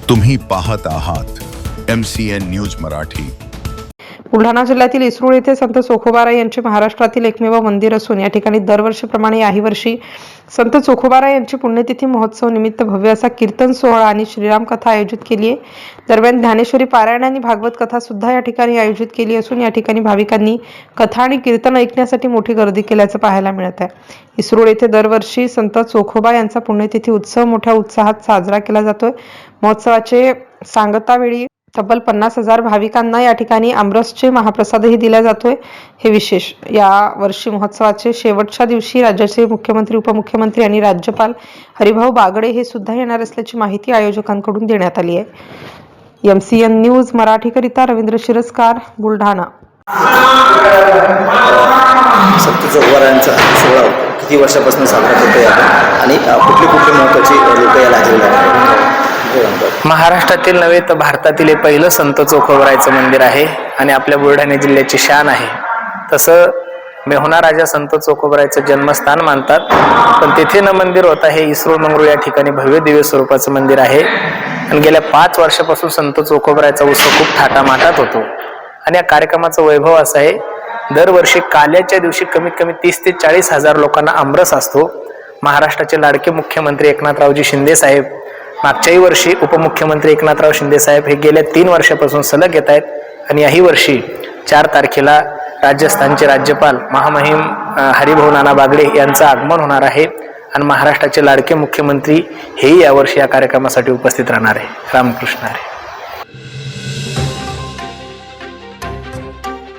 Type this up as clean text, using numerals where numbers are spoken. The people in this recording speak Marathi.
तुम्ही पाहत आहात MCN न्यूज मराठी। बुलढाणा जिल्ह्यातील इसरूळ येथे संत चोखोबाराय यांचे महाराष्ट्रातील एकमेव मंदिर असून या ठिकाणी दरवर्षीप्रमाणे याही वर्षी संत चोखोबाराय यांची पुण्यतिथी महोत्सव निमित्त भव्य असा कीर्तन सोहळा आणि श्रीराम कथा आयोजित केली आहे। दरम्यान ज्ञानेश्वरी पारायण आणि भागवत कथा सुद्धा या ठिकाणी आयोजित केली असून या ठिकाणी भाविकांनी कथा आणि कीर्तन ऐकण्यासाठी मोठी गर्दी केल्याचं पाहायला मिळत आहे। इसरूळ येथे दरवर्षी संत चोखोबा यांचा पुण्यतिथी उत्सव मोठ्या उत्साहात साजरा केला जातोय। महोत्सवाचे सांगतावेळी तब्बल 50,000 भाविकांना या ठिकाणी आमरसचे महाप्रसादही दिला जातोय। हे विशेष, या वर्षी महोत्सवाचे शेवटच्या दिवशी राज्याचे मुख्यमंत्री, उपमुख्यमंत्री आणि राज्यपाल हरिभाऊ बागडे हे सुद्धा येणार असल्याची माहिती आयोजकांकडून देण्यात आली आहे। MCN न्यूज मराठीकरिता रवींद्र शिरस्कार, बुलढाणा। संत चोखोबारायांचा सोहळा किती वर्षापासून साजरा करतोय आणि कुठली महत्त्वाची लोक याला हजेरी लावतात? महाराष्ट्रातील नव्हे तर भारतातील हे पहिलं संत चोखोबारायचं मंदिर आहे आणि आपल्या बुलढाणा जिल्ह्याची शान आहे। तसं मेहुणा राजा संत चोखोबारायचं जन्मस्थान मानतात, पण तेथे न मंदिर होता हे इसरूळ मंगरूळ या ठिकाणी भव्य दिव्य स्वरूपाचं मंदिर आहे। आणि गेल्या 5 वर्षापासून संत चोखोबारायचा उत्सव खूप थाटामाटात होतो आणि या कार्यक्रमाचं वैभव असं आहे, दरवर्षी काल्याच्या दिवशी कमीत कमी 30 ते 40 हजार लोकांना आमरस असतो। महाराष्ट्राचे लाडके मुख्यमंत्री एकनाथरावजी शिंदे साहेब, मागच्याही वर्षी उपमुख्यमंत्री एकनाथराव शिंदे साहेब हे गेल्या 3 वर्षापासून सलग येत आहेत आणि याही वर्षी 4 तारखेला राजस्थानचे राज्यपाल महामहिम हरिभाऊ नाना बागडे यांचं आगमन होणार आहे आणि महाराष्ट्राचे लाडके मुख्यमंत्री हेही यावर्षी या कार्यक्रमासाठी उपस्थित राहणार आहे। रामकृष्ण हरी।